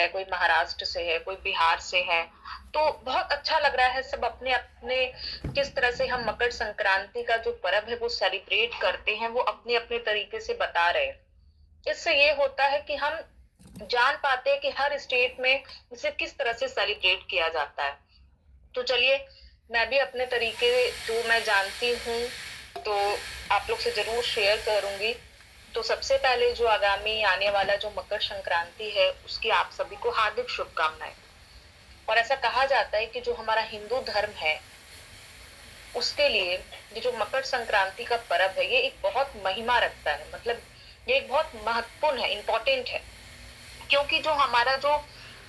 है, कोई महाराष्ट्र से है, कोई बिहार से है। तो बहुत अच्छा लग रहा है, सब अपने अपने किस तरह से हम मकर संक्रांति का जो पर्व है वो सेलिब्रेट करते हैं, वो अपने अपने तरीके से बता रहे हैं। इससे ये होता है कि हम जान पाते हैं कि हर स्टेट में इसे किस तरह से सेलिब्रेट किया जाता है। तो चलिए, मैं भी अपने तरीके जो मैं जानती हूँ तो आप लोग से जरूर शेयर करूंगी। तो सबसे पहले जो आगामी आने वाला जो मकर संक्रांति है उसकी आप सभी को हार्दिक शुभकामनाएं। और ऐसा कहा जाता है कि जो हमारा हिंदू धर्म है उसके लिए ये जो मकर संक्रांति का पर्व है ये एक बहुत महिमा रखता है, मतलब ये एक बहुत महत्वपूर्ण है, इम्पोर्टेंट है। क्योंकि जो हमारा जो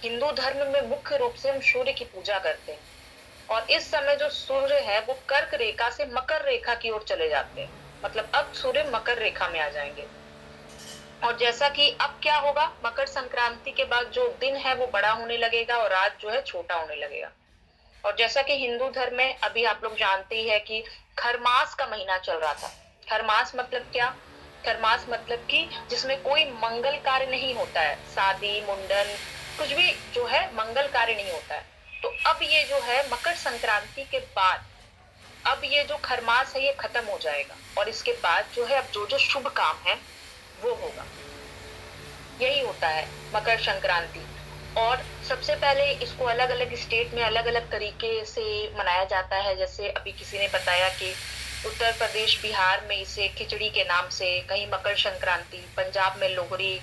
हिंदू धर्म में मुख्य रूप से हम सूर्य की पूजा करते हैं, और इस समय जो सूर्य है वो कर्क रेखा से मकर रेखा की ओर चले जाते हैं, मतलब अब सूर्य मकर रेखा में आ जाएंगे। और जैसा कि अब क्या होगा, मकर संक्रांति के बाद जो दिन है वो बड़ा होने लगेगा और रात जो है छोटा होने लगेगा। और जैसा कि हिंदू धर्म में अभी आप लोग जानते ही है कि खरमास का महीना चल रहा था। खरमास मतलब क्या? खरमास मतलब कि जिसमें कोई मंगल कार्य नहीं होता है, शादी मुंडन कुछ भी जो है मंगल कार्य नहीं होता है। तो अब ये जो है मकर संक्रांति के बाद अब ये जो खरमास है ये खत्म हो जाएगा, और इसके बाद जो है अब जो जो शुभ काम है वो होगा। यही होता है मकर संक्रांति। और सबसे पहले इसको अलग अलग स्टेट में अलग अलग तरीके से मनाया जाता है। जैसे अभी किसी ने बताया कि उत्तर प्रदेश बिहार में इसे खिचड़ी के नाम से, कहीं मकर संक्रांति, पंजाब में लोहरी,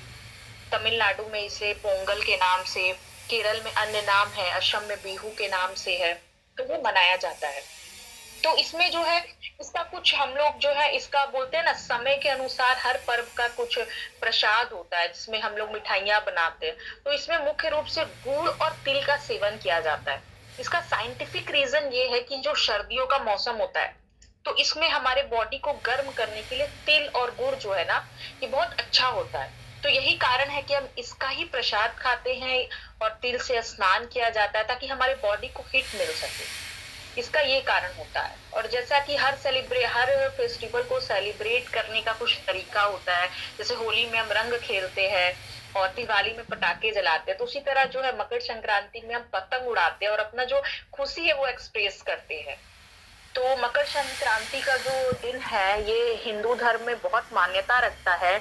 तमिलनाडु में इसे पोंगल के नाम से, केरल में अन्य नाम है, असम में बिहू के नाम से है। तो वो मनाया जाता है। तो इसमें जो है इसका कुछ हम लोग जो है इसका बोलते हैं ना, समय के अनुसार हर पर्व का कुछ प्रसाद होता है जिसमें हम लोग मिठाइयां बनाते हैं। तो इसमें मुख्य रूप से गुड़ और तिल का सेवन किया जाता है। इसका साइंटिफिक रीजन ये है कि जो सर्दियों का मौसम होता है तो इसमें हमारे बॉडी को गर्म करने के लिए तिल और गुड़ जो है ना ये बहुत अच्छा होता है। तो यही कारण है कि हम इसका ही प्रसाद खाते हैं और तिल से स्नान किया जाता है ताकि हमारे बॉडी को हिट मिल सके। इसका ये कारण होता है। और जैसा कि हर फेस्टिवल को सेलिब्रेट करने का कुछ तरीका होता है, जैसे होली में हम रंग खेलते हैं और दिवाली में पटाखे जलाते हैं, तो उसी तरह जो है मकर संक्रांति में हम पतंग उड़ाते हैं और अपना जो खुशी है वो एक्सप्रेस करते हैं। तो मकर संक्रांति का जो दिन है ये हिंदू धर्म में बहुत मान्यता रखता है।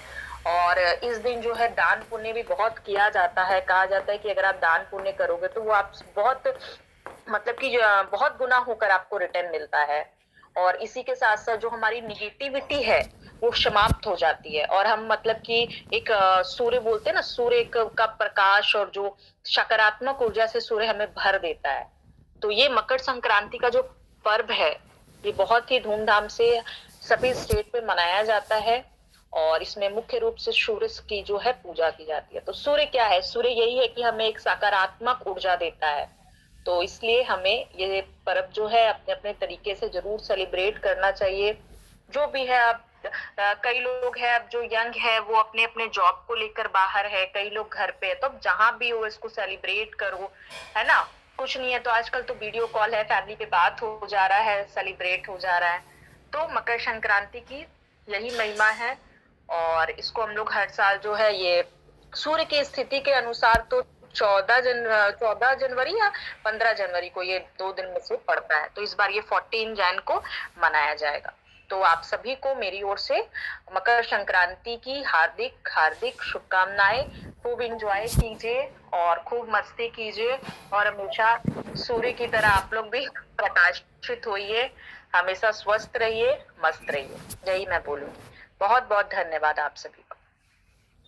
और इस दिन जो है दान पुण्य भी बहुत किया जाता है। कहा जाता है कि अगर आप दान पुण्य करोगे तो वो आप बहुत, मतलब कि बहुत गुना होकर आपको रिटर्न मिलता है। और इसी के साथ साथ जो हमारी निगेटिविटी है वो समाप्त हो जाती है, और हम मतलब कि एक सूर्य बोलते हैं ना, सूर्य का प्रकाश और जो सकारात्मक ऊर्जा से सूर्य हमें भर देता है। तो ये मकर संक्रांति का जो पर्व है ये बहुत ही धूमधाम से सभी स्टेट में मनाया जाता है। और इसमें मुख्य रूप से सूर्य की जो है पूजा की जाती है। तो सूर्य क्या है? सूर्य यही है कि हमें एक सकारात्मक ऊर्जा देता है। तो इसलिए हमें ये पर्व जो है अपने अपने तरीके से जरूर सेलिब्रेट करना चाहिए। जो भी है, अब कई लोग हैं अब जो यंग है वो अपने अपने जॉब को लेकर बाहर है, कई लोग घर पे है, तो जहां भी हो इसको सेलिब्रेट करो, है ना। कुछ नहीं है तो आजकल तो वीडियो कॉल है, फैमिली पे बात हो जा रहा है, सेलिब्रेट हो जा रहा है। तो मकर संक्रांति की यही महिमा है। और इसको हम लोग हर साल जो है ये सूर्य की स्थिति के अनुसार तो 14 जनवरी या 15 जनवरी को ये 2 दिन में से पड़ता है। तो इस बार ये 14 जैन को मनाया जाएगा। तो आप सभी को मेरी ओर से मकर संक्रांति की हार्दिक हार्दिक शुभकामनाएं। खूब एंजॉय कीजिए और खूब मस्ती कीजिए, और हमेशा सूर्य की तरह आप लोग भी प्रकाशित होइए, हमेशा स्वस्थ रहिए, मस्त रहिए। यही मैं बोलूंगी। बहुत बहुत धन्यवाद आप सभी को।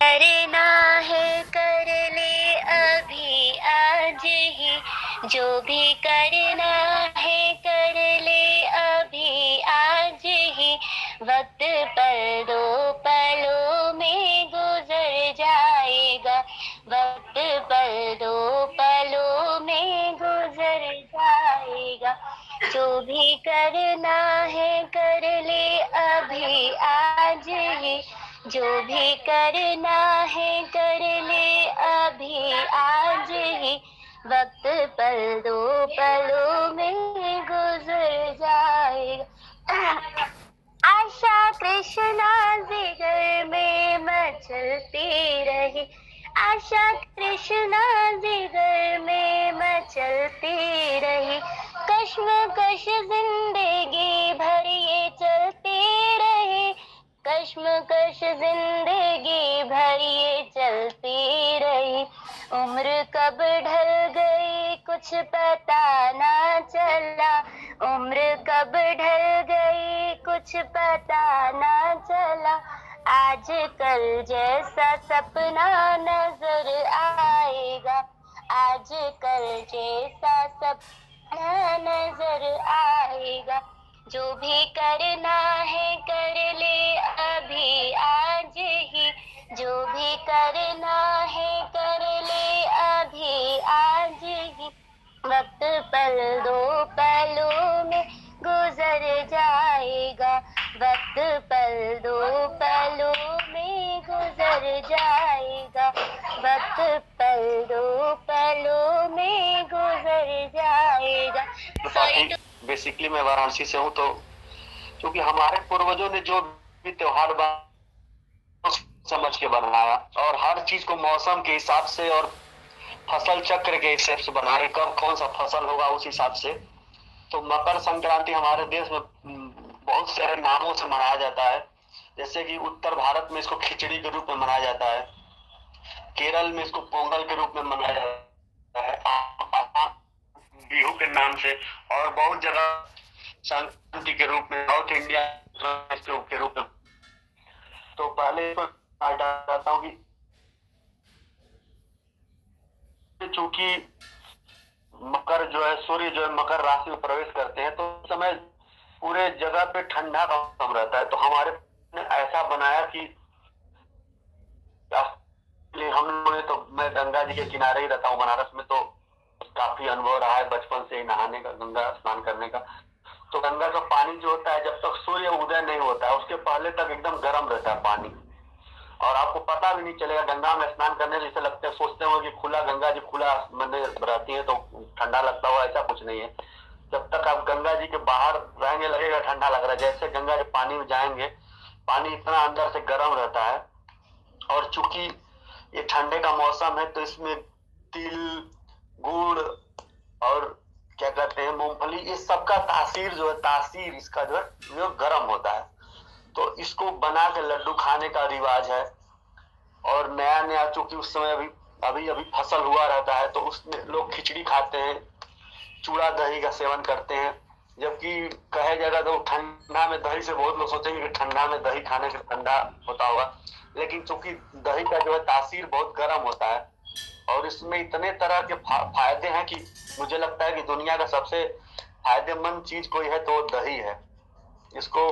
करना है कर ले अभी आज ही, जो भी करना है कर ले अभी आज ही, वक्त पल दो पलों में गुजर जाएगा, वक्त पल दो पलों में गुजर जाएगा, जो भी करना है कर ले अभी आज ही, जो भी करना है कर ले अभी आज ही, वक्त पल दो पलों में गुजर जाएगा। आशा कृष्णा जिगर में मचलती रही, आशा कृष्णा कश्मकश जिंदगी भर ये चलती रही, कश्मकश जिंदगी भर ये चलती रही। उम्र कब ढल गई कुछ पता ना चला, उम्र कब ढल गई कुछ पता ना चला। आज कल जैसा सपना नजर आएगा, आज कल जैसा सपना नजर आएगा। जो भी करना है कर ले अभी आज ही, जो भी करना है कर ले अभी आज ही। वक्त पल दो पलों में गुजर जाएगा, वक्त पल दो पलों में गुजर जाएगा, वक्त पल दो पलों में गुजर जाएगा। बेसिकली मैं वाराणसी से हूँ, तो क्योंकि हमारे पूर्वजों ने जो भी त्योहार समझ के बनाया और हर चीज को मौसम के हिसाब से और फसल चक्र के हिसाब से बनाए, कब कौन सा फसल होगा उस हिसाब से। तो मकर संक्रांति हमारे देश में बहुत सारे नामों से मनाया जाता है। जैसे कि उत्तर भारत में इसको खिचड़ी के रूप में मनाया जाता है, केरल में इसको पोंगल के रूप में मनाया जाता है बिहू के नाम से, और बहुत जगह संक्रांति के रूप में, साउथ इंडिया के रूप में। तो पहले चाहता हूँ कि चूंकि मकर जो है, सूर्य जो है मकर राशि में प्रवेश करते हैं, तो उस समय पूरे जगह पे ठंडा का मौसम रहता है। तो हमारे ने ऐसा बनाया कि हम लोगों ने, तो मैं गंगा जी के किनारे ही रहता हूँ बनारस में, तो काफी अनुभव रहा है बचपन से ही नहाने का, गंगा स्नान करने का। तो गंगा का पानी जो होता है, जब तक सूर्य उदय नहीं होता है उसके पहले तक एकदम गर्म रहता है पानी, और आपको पता भी नहीं चलेगा। गंगा में स्नान करने से लगता है, सोचते हो कि खुला गंगा जी खुला मंदिर रहती है तो ठंडा लगता हुआ, ऐसा कुछ नहीं है। जब तक आप गंगा जी के बाहर रहेंगे लगेगा ठंडा लग रहा है। जैसे गंगा जी पानी में जाएंगे, पानी इतना अंदर से गर्म रहता है। और चूंकि ये ठंडे का मौसम है, तो इसमें तिल, गुड़ और क्या कहते हैं मूंगफली, इस सब का तासीर जो है, तासीर इसका जो है वो गर्म होता है। तो इसको बना के लड्डू खाने का रिवाज है। और नया नया चूंकि उस समय अभी फसल हुआ रहता है, तो उसमें लोग खिचड़ी खाते हैं, चूड़ा दही का सेवन करते हैं। जबकि कहे जाएगा तो ठंडा में दही से बहुत लोग सोचेंगे कि ठंडा में दही खाने से ठंडा होता होगा, लेकिन चूंकि दही का जो है तासीर बहुत गर्म होता है, और इसमें इतने तरह के फायदे हैं कि मुझे लगता है कि दुनिया का सबसे फायदेमंद चीज कोई है तो दही है। इसको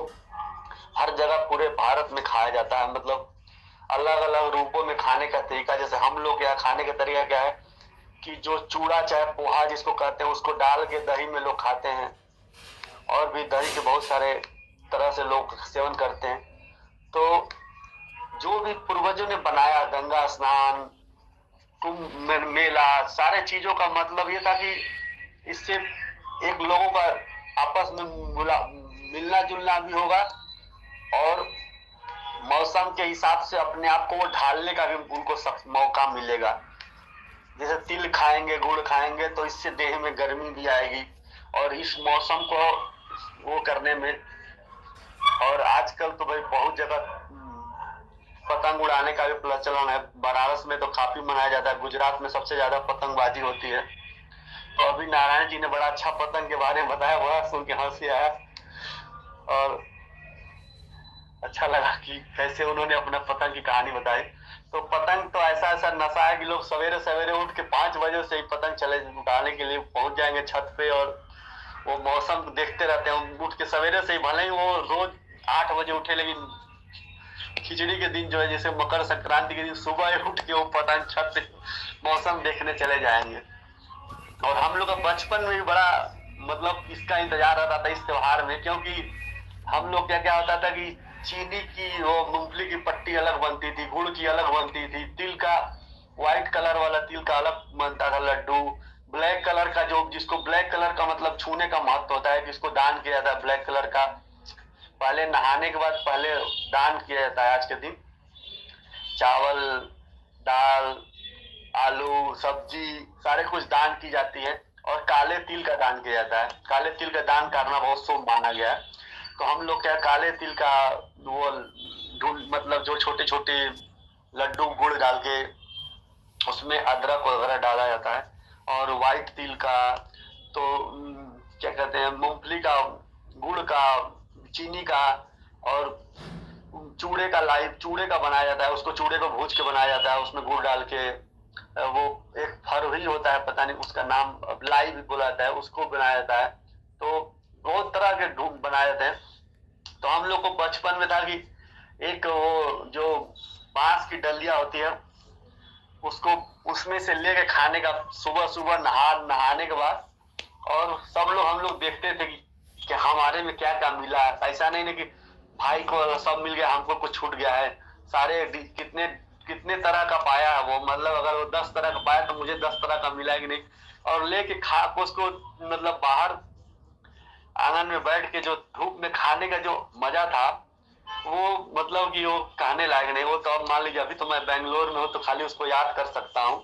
हर जगह पूरे भारत में खाया जाता है, मतलब अलग अलग रूपों में खाने का तरीका। जैसे हम लोग यहाँ खाने का तरीका क्या है कि जो चूड़ा चाहे पोहा जिसको कहते हैं, उसको डाल के दही में लोग खाते हैं, और भी दही के बहुत सारे तरह से लोग सेवन करते हैं। तो जो भी पूर्वजों ने बनाया, गंगा स्नान, कुंभ मेला, सारे चीजों का मतलब ये था कि इससे एक लोगों का आपस में मिलना जुलना भी होगा, और मौसम के हिसाब से अपने आप को वो ढालने का भी उनको मौका मिलेगा। जैसे तिल खाएंगे, गुड़ खाएंगे, तो इससे देह में गर्मी भी आएगी, और इस मौसम को वो करने में। और आजकल तो भाई बहुत जगह पतंग उड़ाने का भी प्रचलन है। बनारस में तो काफी मनाया जाता है, गुजरात में सबसे ज्यादा पतंगबाजी होती है। तो अभी नारायण जी ने बड़ा अच्छा पतंग के बारे में बताया, बड़ा सुन के हंसी आया, और अच्छा लगा कि कैसे उन्होंने अपना पतंग की कहानी बताई। तो पतंग तो ऐसा नशा है कि लोग सवेरे सवेरे उठ के 5 बजे से ही पतंग चले उड़ाने के लिए पहुंच जाएंगे छत पे, और वो मौसम देखते रहते हैं। उठ के सवेरे से ही, भले ही वो रोज 8 बजे उठे, लेकिन खिचड़ी के दिन जो है, जैसे मकर संक्रांति के दिन सुबह उठ के वो पतंग छत पे मौसम देखने चले जाएंगे। और हम लोग का बचपन में भी बड़ा मतलब इसका इंतजार रहता था इस त्योहार में, क्योंकि हम लोग क्या होता था कि चीनी की वो मूंगफली की पट्टी अलग बनती थी, गुड़ की अलग बनती थी, तिल का व्हाइट कलर वाला तिल का अलग बनता था लड्डू, ब्लैक कलर का जो, जिसको ब्लैक कलर का मतलब छूने का महत्व होता है, जिसको दान किया जाता है ब्लैक कलर का, पहले नहाने के बाद पहले दान किया जाता है। आज के दिन चावल, दाल, आलू, सब्जी सारे कुछ दान की जाती है। और काले तिल का दान किया जाता है। काले तिल का दान करना बहुत शुभ माना गया है। तो हम लोग क्या काले तिल का वो मतलब जो छोटे छोटे लड्डू गुड़ डाल के उसमें अदरक वगैरह डाला जाता है, और व्हाइट तिल का तो क्या कहते हैं मूंगफली का, गुड़ का, चीनी का और चूड़े का बनाया जाता है। उसको चूड़े को भूज के बनाया जाता है, उसमें गुड़ डाल के। वो एक फरवरी होता है, पता नहीं उसका नाम लाई भी बोला जाता है, उसको बनाया जाता है। तो बहुत तरह के ढूंढ बनाए जाते हैं। तो हम लोग को बचपन में था कि एक वो जो बांस की डलिया होती है उसको उसमें से लेके खाने का, सुबह सुबह नहाने के बाद। और सब लोग हम लोग देखते थे कि हमारे में क्या क्या मिला है। ऐसा नहीं है कि भाई को सब मिल गया हमको कुछ छूट गया है। सारे कितने कितने तरह का पाया है वो, मतलब अगर वो 10 तरह का पाया तो मुझे 10 तरह का मिला कि नहीं। और लेके खा उसको मतलब बाहर आंगन में बैठ के जो धूप में खाने का जो मजा था वो मतलब कि वो कहने लायक नहीं। वो तो अब मान लीजिए अभी तो मैं बेंगलोर में हूँ तो खाली उसको याद कर सकता हूँ।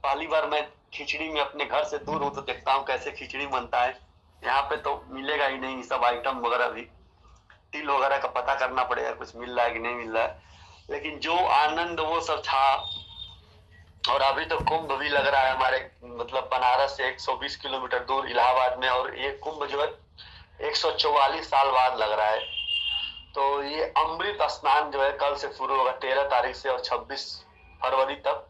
पहली बार मैं खिचड़ी में अपने घर से दूर हूँ तो देखता हूँ कैसे खिचड़ी बनता है। यहाँ पे तो मिलेगा ही नहीं सब आइटम वगैरह भी। तिल वगैरह का पता करना पड़ेगा कुछ मिल रहा है कि नहीं मिल रहा है। लेकिन जो आनंद वो सब था। और अभी तो कुंभ भी लग रहा है हमारे मतलब बनारस से 120 किलोमीटर दूर इलाहाबाद में, और ये कुंभ जो है 144 साल बाद लग रहा है। तो ये अमृत स्नान जो है कल से शुरू होगा 13 तारीख से और 26 फरवरी तक।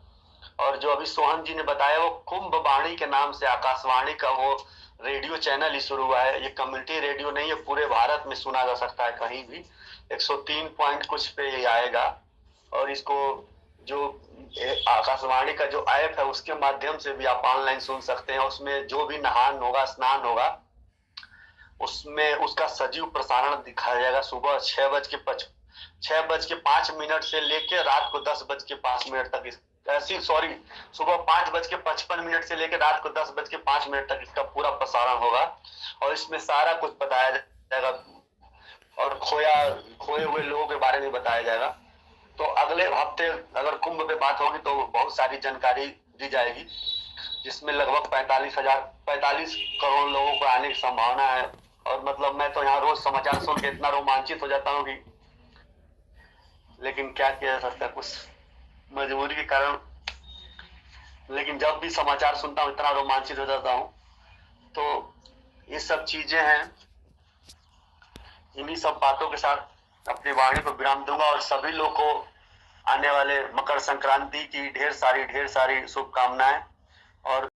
और जो अभी सोहन जी ने बताया वो कुंभ वाणी के नाम से आकाशवाणी का वो रेडियो चैनल ही शुरू हुआ है। ये कम्युनिटी रेडियो नहीं है, पूरे भारत में सुना जा सकता है कहीं भी। 103 पॉइंट कुछ पे ये आएगा। और इसको जो आकाशवाणी का जो ऐप है उसके माध्यम से भी आप ऑनलाइन सुन सकते हैं। उसमें जो भी नहान होगा, स्नान होगा, उसमें उसका सजीव प्रसारण दिखाया जाएगा। सुबह 6:05 से लेके रात को 10:05 तक सुबह 5:55 से लेकर रात को 10:05 तक इसका पूरा प्रसारण होगा। और इसमें सारा कुछ बताया जाएगा और खोए हुए लोगों के बारे में बताया जाएगा। तो अगले हफ्ते अगर कुंभ पे बात होगी तो बहुत सारी जानकारी दी जाएगी, जिसमें लगभग 45 करोड़ लोगों को आने की संभावना है। और मतलब मैं तो यहाँ रोज समाचार सुन के इतना रोमांचित हो जाता हूँ कि, लेकिन क्या किया जा सकता है, कुछ मजबूरी के कारण। लेकिन जब भी समाचार सुनता हूँ इतना रोमांचित हो जाता हूँ। तो ये सब चीजें हैं। इन्हीं सब बातों के साथ अपनी वाणी को विराम दूंगा और सभी लोग को आने वाले मकर संक्रांति की ढेर सारी शुभकामनाएं। और